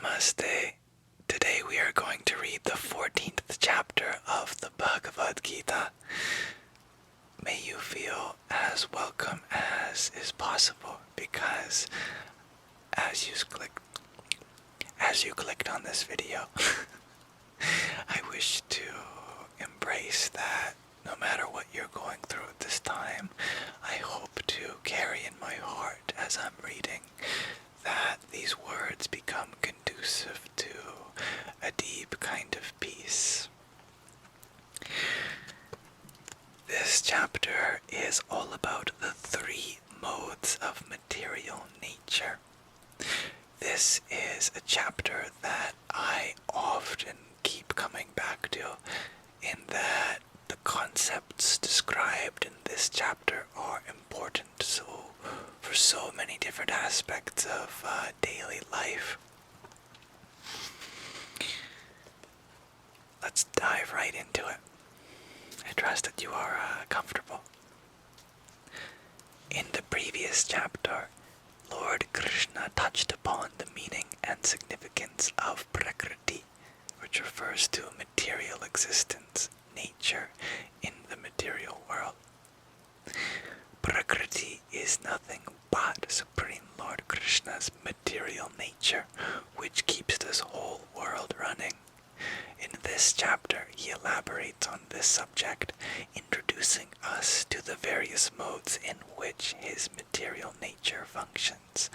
Namaste. Today we are going to read the 14th chapter of the Bhagavad Gita. May you feel as welcome as is possible, because as you clicked on this video, I wish to embrace that no matter what you're going through at this time, I hope to carry in my heart as I'm reading that these words become conducive to a deep kind of peace. This chapter is all about the three modes of material nature. This is a chapter that I often keep coming back to, in that the concepts described in this chapter are important for so many different aspects of daily life. Let's dive right into it. I trust that you are comfortable. In the previous chapter, Lord Krishna touched upon the meaning and significance of Prakriti, which refers to material existence, nature in the material world. Prakriti is nothing but Supreme Lord Krishna's material nature, which keeps this whole world running. In this chapter, he elaborates on this subject, introducing us to the various modes in which his material nature functions,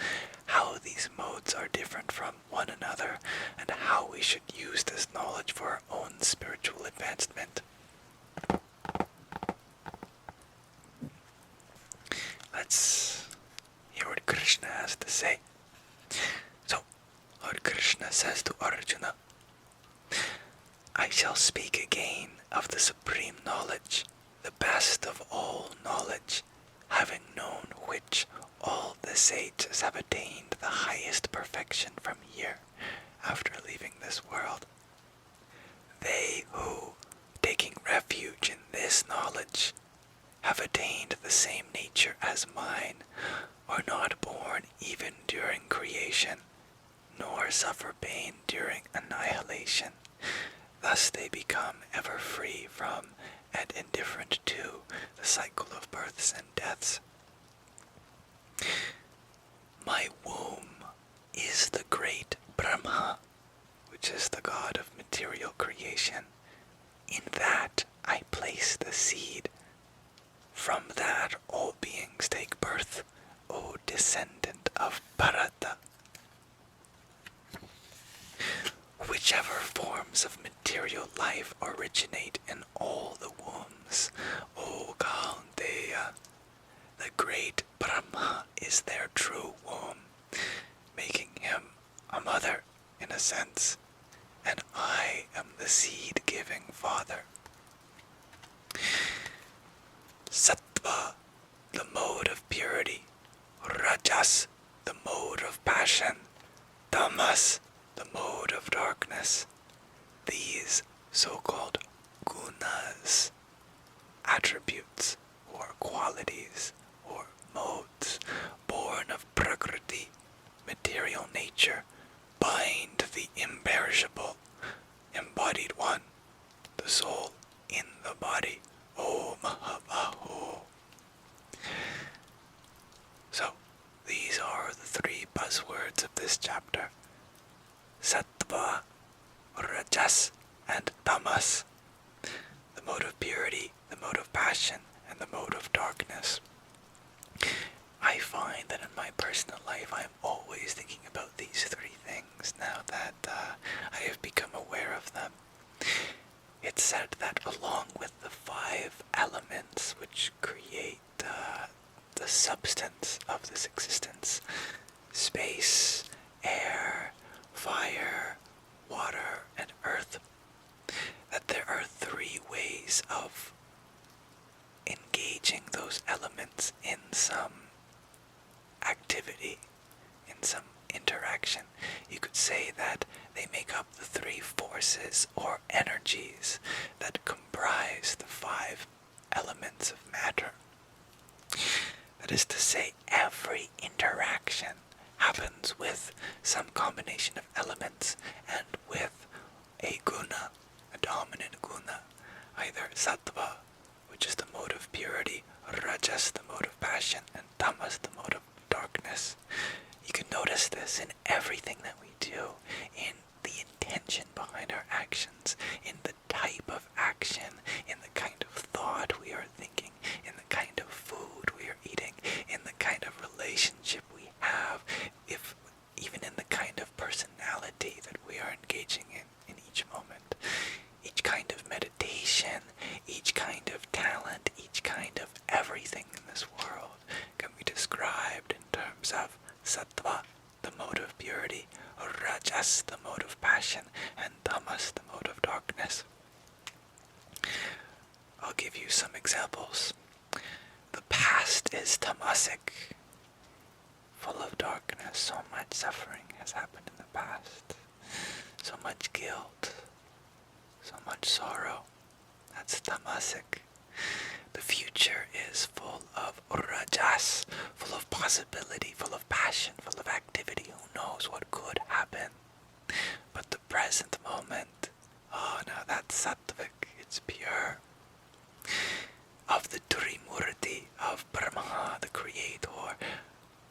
how these modes are different from one another, and how we should use this knowledge for our own spiritual advancement. Let's hear what Krishna has to say. So, Lord Krishna says to Arjuna, I shall speak again of the supreme knowledge, the best of all knowledge, having known which all the sages have attained the highest perfection from here, after leaving this world. They who, taking refuge in this knowledge, have attained the same nature as mine, are not born even during creation, nor suffer pain during annihilation. Thus they become ever free from and indifferent to the cycle of births and deaths. My womb is the great Brahma, which is the god of material creation. In that I place the seed. From that all beings take birth, O descendant of Bharata. Whichever forms of material life originate in all the wombs, O Gaundeya, the great Brahma is their true womb, making him a mother in a sense, and I am the seed-giving father. Sattva, the mode of purity, Rajas, the mode of passion, Tamas, the mode of darkness. These so-called Gunas, attributes or qualities or modes born of Prakriti, material nature, bind the imperishable, embodied one, the soul in the body, O Mahabahu. So, these are the three buzzwords of this chapter. Sattva, Rajas, and Tamas, the mode of purity, the mode of passion, and the mode of darkness. I find that in my personal life I am always thinking about these three things now that I have become aware of them. It's said that along with the 5 elements which create the substance of this existence, space, air, fire, water, and earth, that there are 3 ways of engaging those elements in some activity, in some interaction. You could say that they make up the 3 forces or energies that comprise the 5 elements of matter. That is to say, every interaction happens with some combination of elements and with a guna, a dominant guna, either sattva, which is the mode of purity, rajas, the mode of passion, and tamas, the mode of darkness. You can notice this in everything that we do, in the intention behind our actions, in the type of action, in the kind of thought we are thinking, in the kind of food we are eating, in the kind of relationship we have, even in the kind of personality that we are engaging in each moment. Each kind of meditation, each kind of talent, each kind of everything in this world can be described in terms of sattva, the mode of purity, rajas, the mode of passion, and tamas, the mode of darkness. I'll give you some examples. The past is tamasic, full of darkness. So much suffering has happened in the past. So much guilt. So much sorrow. That's tamasic. The future is full of rajas, full of possibility, full of passion, full of activity. Who knows what could happen? But the present moment, oh no, that's sattvic. It's pure. Of the Trimurti, of Brahma, the creator,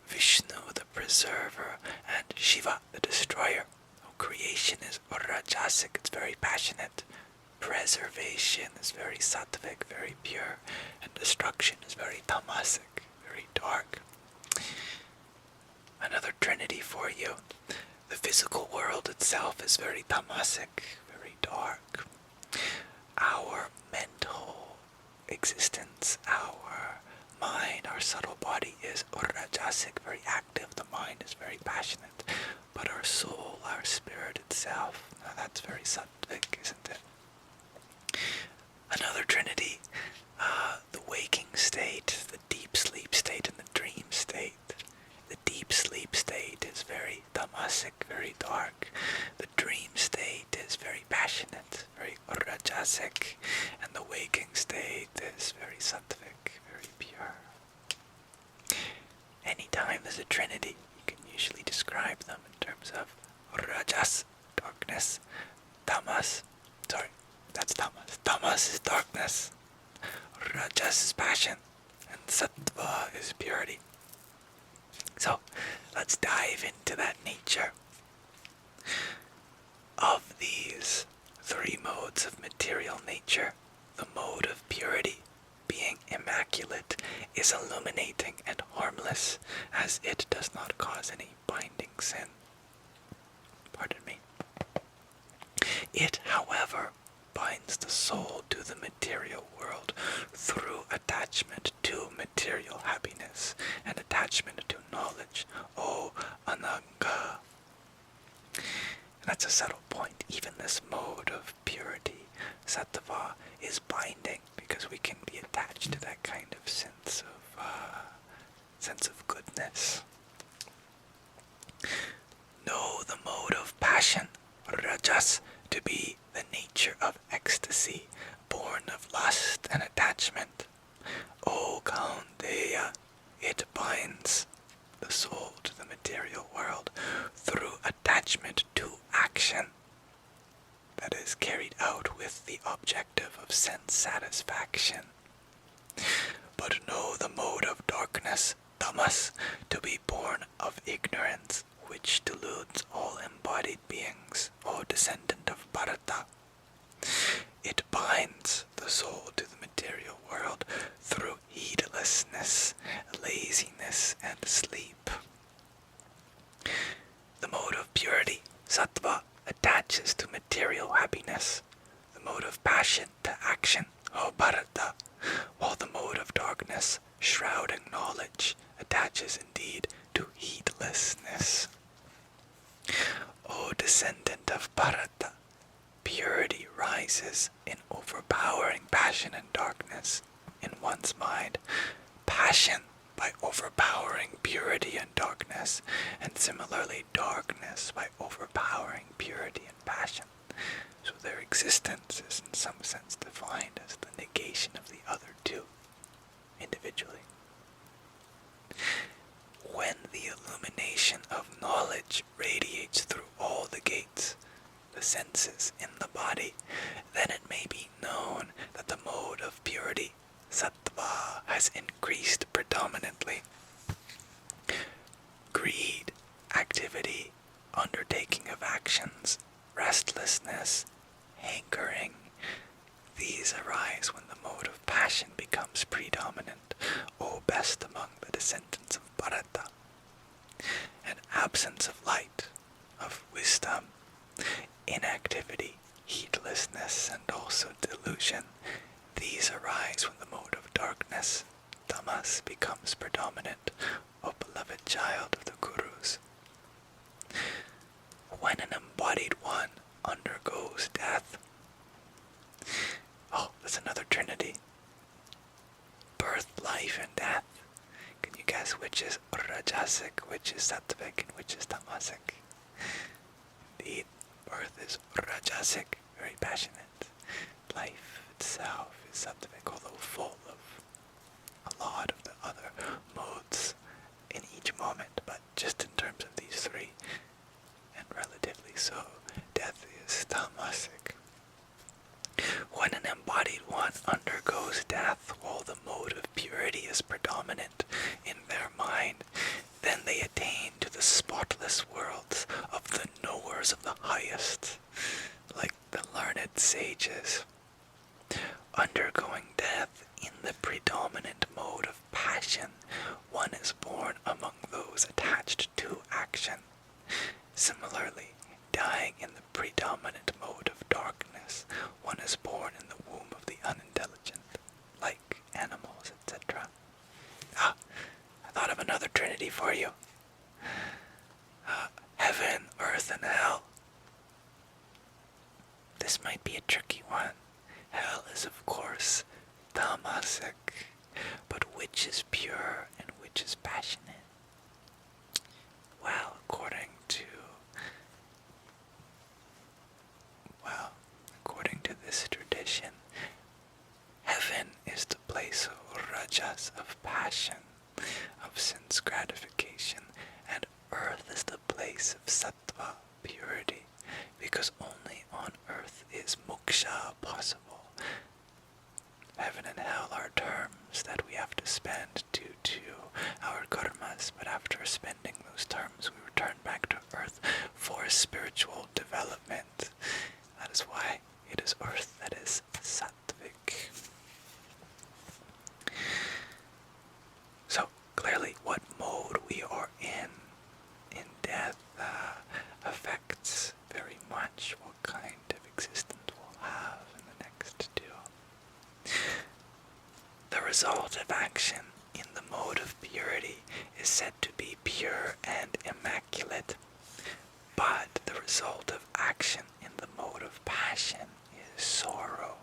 Vishnu, the preserver, and Shiva, the destroyer. Creation is rajasic, it's very passionate. Preservation is very sattvic, very pure. And destruction is very tamasic, very dark. Another trinity for you. The physical world itself is very tamasic, very dark. Our mental existence, our mind, our subtle body is rajasic, very active. The mind is very passionate. But our soul, our spirit itself, now that's very sattvic, isn't it? Another trinity, the waking state, the deep sleep state, and the dream state. The deep sleep state is very tamasic, very dark. The dream state is very passionate, very rajasic. And the waking state is very sattvic, very pure. Anytime there's a trinity, you can usually describe them in terms of rajas, darkness, tamas, tamas is darkness, rajas is passion, and sattva is purity. So, let's dive into that nature. Of these three modes of material nature, the mode of purity, being immaculate, is illuminating and harmless, as it does not cause any binding sin. Pardon me. It, however, binds the soul to the material world through attachment to material happiness and attachment to knowledge. Oh, ananga. And that's a subtle point. Even this mode of purity, sattva, is binding because we can be attached to that kind of sense of goodness. Know the mode of passion, rajas, to be the nature of ecstasy, born of lust and attachment. O Kaundeya, it binds the soul to the material world through attachment to action that is carried out with the objective of sense satisfaction. But know the mode of darkness, tamas, to be born of ignorance, which deludes all embodied beings, O descendant of Bharata. It binds the soul to the material world through heedlessness, laziness, and sleep. The mode of purity, sattva, attaches to material happiness. The mode of passion to action, O Bharata, while the mode of darkness, shrouding knowledge, attaches indeed to heedlessness. O descendant of Bharata, purity rises in overpowering passion and darkness in one's mind. Passion by overpowering purity and darkness, and similarly darkness by overpowering purity and passion. So their existence is in some sense defined as the negation of the other two, individually. When the illumination of influences in the body, then it may be known that the mode of purity, sattva, has increased predominantly. Greed, activity, undertaking of actions, restlessness, hankering, these arise when the mode of passion becomes predominant, O best among the descendants of Bharata. And absence of light, of wisdom, inactivity, heedlessness, and also delusion, these arise when the mode of darkness, tamas, becomes predominant, O beloved child of the Gurus. When an embodied one undergoes death, oh, that's another trinity. Birth, life, and death. Can you guess which is rajasic, which is sattvic, and which is tamasic? Indeed, birth is rajasic, very passionate. Life itself is sattvic, although full of a lot of the other modes in each moment, but just in terms of these three, and relatively so, death is tamasic. When an embodied one undergoes death while the mode of purity is predominant in their mind, then they attain to the spotless worlds of the knowers of the highest, like the learned sages. Undergoing death in the predominant mode of passion, one is born among those attached to action. Similarly, dying in the predominant mode of darkness, one is born in the womb of the unintelligent, like animals, etc. I thought of another trinity for you. Heaven, earth, and hell. This might be a tricky one. Hell is, of course, tamasic, but which is pure and which is passionate? Well, according to this tradition, heaven is the place of rajas, of passion, of sense gratification, and earth is the place of sattva, purity, because only on earth is moksha possible. Heaven and hell are terms that we have to spend due to our karmas, but after spending those terms we return back to earth for spiritual development. That is why it is earth that is sattvic. So clearly what mode we are in death affects very much what kind of existence we'll have in the next two. The result of action in the mode of purity is said to be pure and immaculate, but the result of action in the mode of passion is sorrow,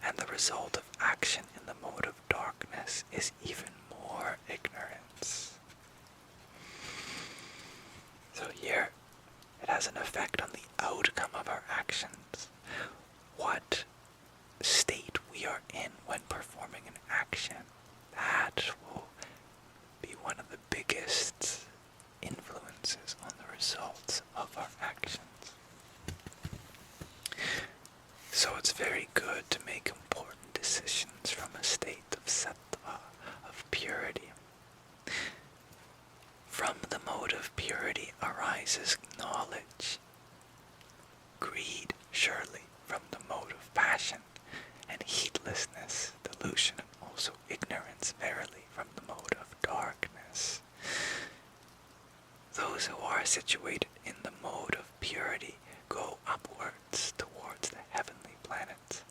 and the result of action in the mode of darkness is even more ignorance. So here, it has an effect on the outcome of our actions. What state we are in when performing an action, that will be one of the biggest influences on the results of our actions. So it's very good to make important decisions from a state of sattva, of purity. From the mode of purity arises knowledge. Greed, surely, from the mode of passion, and heedlessness, delusion, and also ignorance, verily, from the mode of darkness. Those who are situated in the mode of purity go upwards towards the heavenly planets.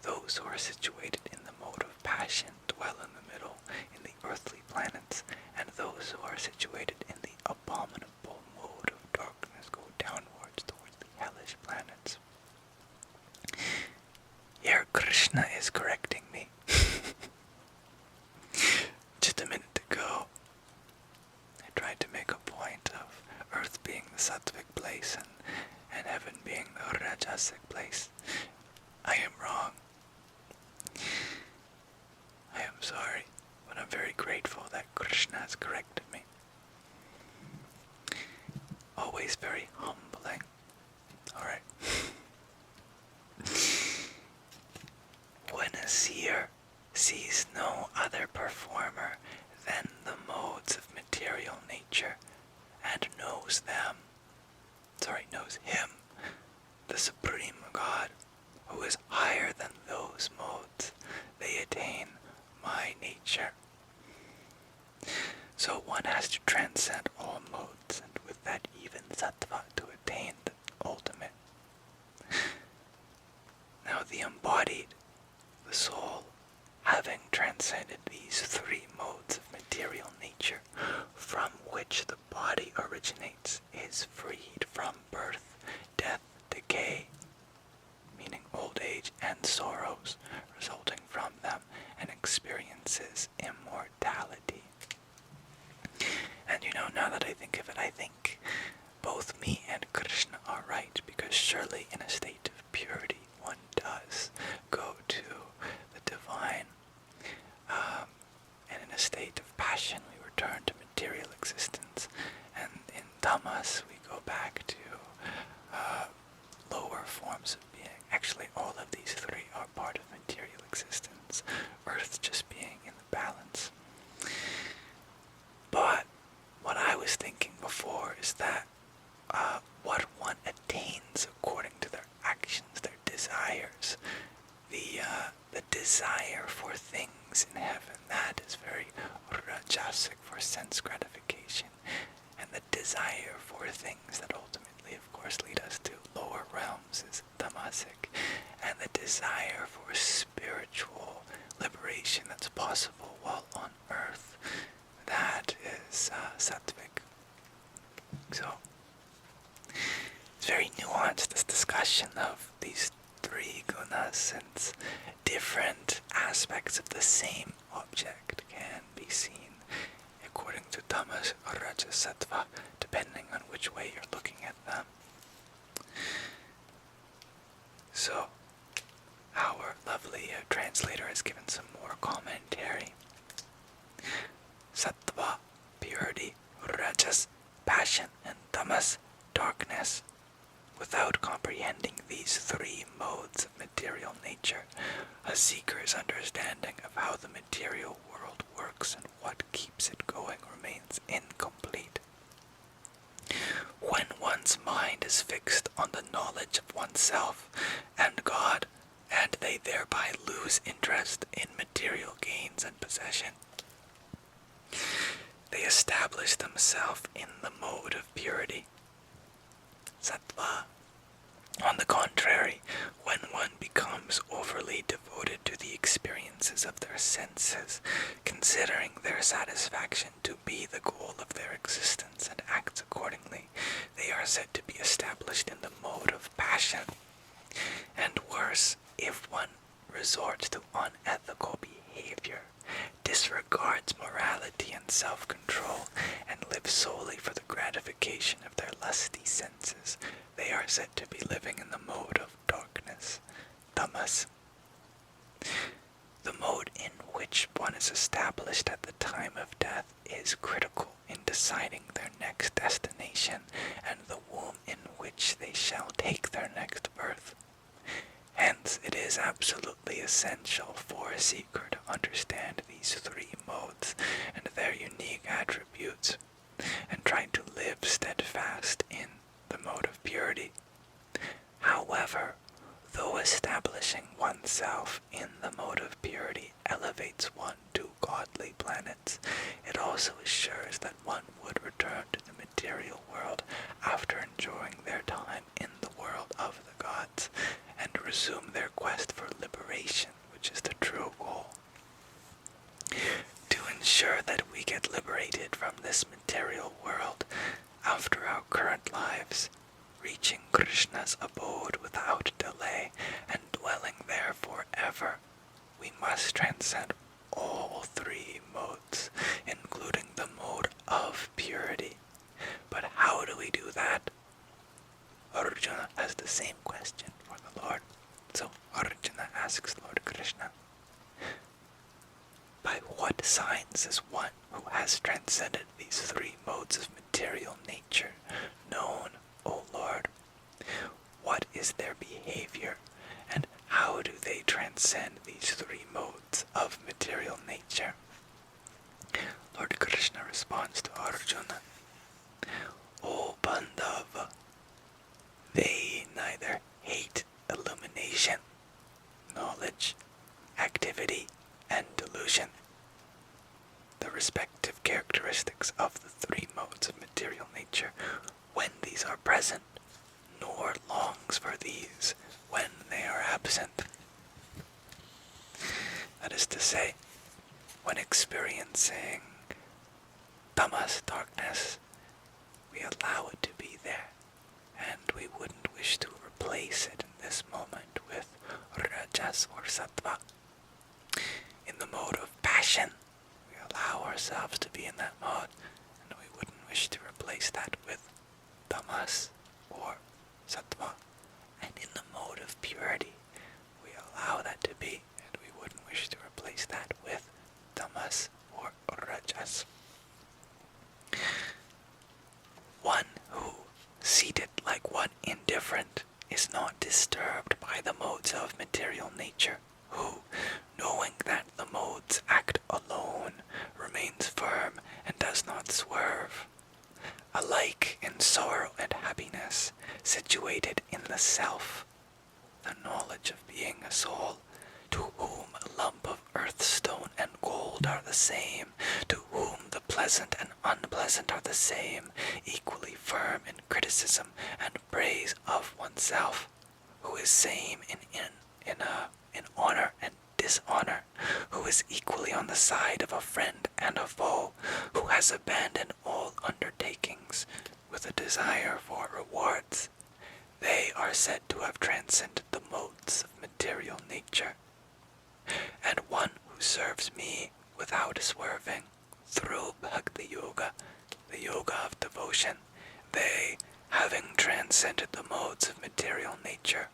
Those who are situated in the mode of passion dwell in the middle, in the earthly planets, and those who are situated in the abominable mode of darkness go downwards towards the hellish planets. Here Krishna is correcting me. Just a minute ago, I tried to make a point of earth being the sattvic place and heaven being the rajasic place. I am wrong. I am sorry, but I'm very grateful that Krishna has corrected me. Always very humbling. Alright. knows him, the Supreme God, who is higher than those modes. They attain my nature. So one has to transcend all modes, and with that even sattva, to attain the ultimate. Now the embodied, the soul, having transcended these three modes of material nature from which the body originates, is freed from birth, death, decay, meaning old age, and sorrows resulting from them, and experiences immortality. And now that I think of it, I think both me and Krishna are right, because surely in a state of purity one does go to the divine, and in a state of passion we return to material existence, and in tamas we go back to lower forms of being. Actually, all of these three are part of material existence, earth just being in the balance. But what I was thinking before is that what one attains according to their actions, their desires, the desire for things in heaven, that is very rajasic, for sense gratification, and the desire for things that ultimately, of course, lead us to lower realms is tamasic, and the desire for spiritual liberation that's possible while on earth, that is sattvic. So it's very nuanced, this discussion of these three gunas, and different aspects of the same object can be seen according to tamas or rajas, sattva, depending on which way you're looking at them. So our lovely translator has given some more commentary. Sattva, purity, rajas, passion, and tamas, darkness. Without comprehending these three modes of material nature, a seeker's understanding of how the material world works and what keeps it going remains incomplete. When one's mind is fixed on the knowledge of oneself and God, and they thereby lose interest in material gains and possession, they establish themselves in the mode of purity, sattva. On the contrary, when one becomes overly devoted to the experiences of their senses, considering their satisfaction to be the goal of their existence, and acts accordingly, they are said to be established in the mode of passion. And worse, if one resorts to unethical behavior, disregards morality and self-control, and lives solely for the gratification of their lusty senses, they are said to be living in the mode of darkness, tamas. The mode in which one is established at the time of death is critical in deciding their next destination and the womb in which they shall take their next birth. Hence, it is absolutely essential for a seeker to understand these three modes and their unique attributes, and try to live steadfast in the mode of purity. However, though establishing oneself in the mode of purity elevates one to godly planets, it also assures that one would return to the material world after enjoying their time in the world of the gods, and resume their quest for liberation, which is the true goal. To ensure that we get liberated from this material world after our current lives, reaching Krishna's abode without delay and dwelling there forever, we must transcend all three modes, including the mode of purity. But how do we do that? Arjuna has the same question for the Lord. So Arjuna asks Lord Krishna, by what signs is one who has transcended these three modes of material nature known, O Lord? What is their behavior, and how do they transcend these three modes of material nature? Lord Krishna responds to Arjuna, O Bandhava, experiencing tamas, darkness, we allow it to be there, and we wouldn't wish to replace it in this moment with rajas or sattva. In the mode of passion, we allow ourselves to be in that mode, and we wouldn't wish to replace that with tamas or sattva. And in the mode of purity, we allow that to be, and we wouldn't wish to replace that with tamas or rajas. One who, seated like one indifferent, is not disturbed by the modes of material nature, who, knowing that the modes act alone, remains firm and does not swerve. Alike in sorrow and happiness, situated in the self, the knowledge of being a soul, to whom a lump of earth, stone, and gold are the same, to whom the pleasant and unpleasant are the same, equally firm in criticism and praise of oneself, who is same in honor and dishonor, who is equally on the side of a friend and a foe, who has abandoned all undertakings with a desire for rewards. They are said to have transcended the modes of material nature. And one who serves me without swerving through Bhakti Yoga, the yoga of devotion, they, having transcended the modes of material nature,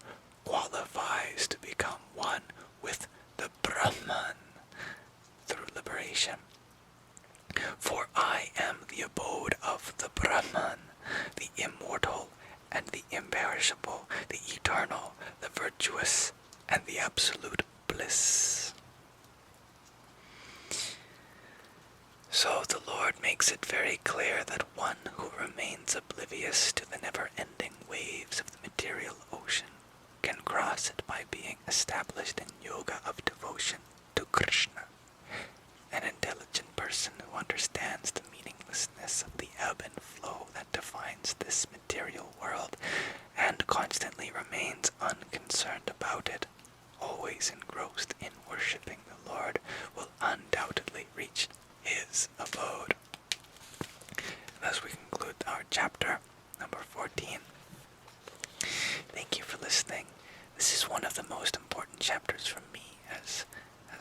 qualifies to become one with the Brahman through liberation. For I am the abode of the Brahman, the immortal and the imperishable, the eternal, the virtuous, and the absolute bliss. So the Lord makes it very clear that one who remains oblivious to the never-ending waves of the material ocean can cross it by being established in yoga of devotion to Krishna. An intelligent person who understands the meaninglessness of the ebb and flow that defines this material world and constantly remains unconcerned about it, always engrossed in worshipping the Lord, will undoubtedly reach his abode. Thus we conclude our chapter number 14. Thank you for listening. This is one of the most important chapters for me, as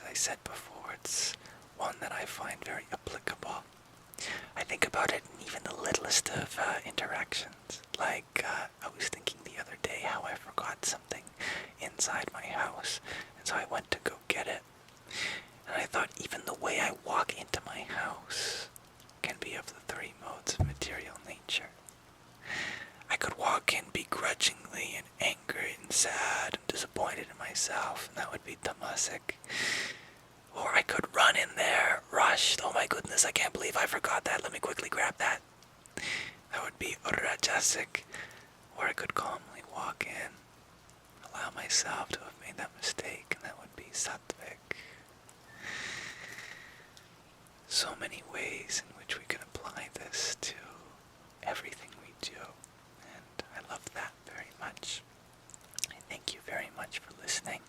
I said before, it's one that I find very applicable. I think about it in even the littlest of interactions. Like, I was thinking the other day how I forgot something inside my house, and so I went to go get it. And I thought even the way I walk into my house can be of the three modes of material nature. I could walk in begrudgingly and angry and sad and disappointed in myself, and that would be tamasic. Or I could run in there, rushed, oh my goodness, I can't believe I forgot that, let me quickly grab that. That would be rajasic. Or I could calmly walk in, allow myself to have made that mistake, and that would be sattvic. So many ways in which we can apply this to everything we do, and I love that very much. I thank you very much for listening.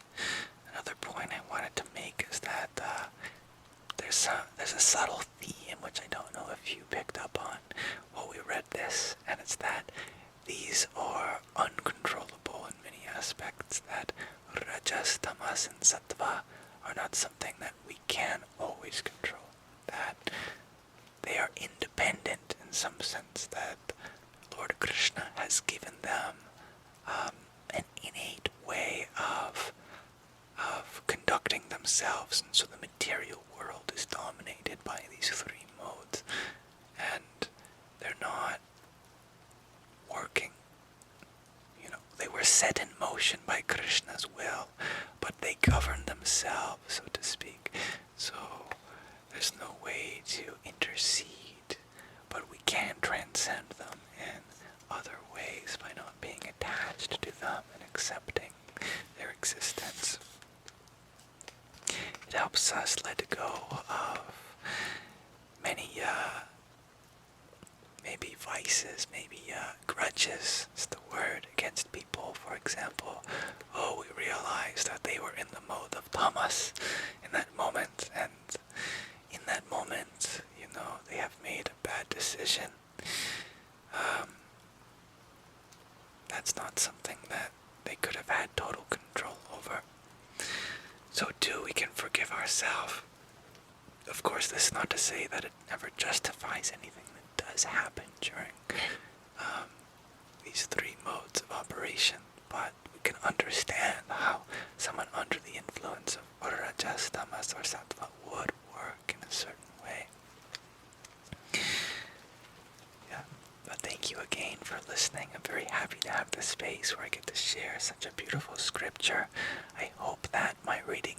Another point I wanted to make is that there's a subtle theme which I don't know if you picked up on while we read this, and it's that these are uncontrollable in many aspects, that rajas, tamas, and sattva are not something that we can always control, that they are independent in some sense, that Lord Krishna has given them an innate way of conducting themselves, and so the material world is dominated by these three modes, and they're not working. They were set in motion by Krishna's will, but they govern themselves, so to speak. So there's no way to intercede, but we can transcend them in other ways by not being attached to them and accepting their existence. It helps us let go of many maybe vices, maybe grudges is the word, against people. For example, we realized that they were in the mode of tamas in that moment, and in that moment not something that they could have had total control over. So too, we can forgive ourselves. Of course, this is not to say that it never justifies anything that does happen during these three modes of operation, but we can understand how someone under the influence of rajas, tamas, or sattva would work in a certain way. Yeah, but thank you again for listening. I'm very happy to have this space where I get to share such a beautiful scripture. I hope that my reading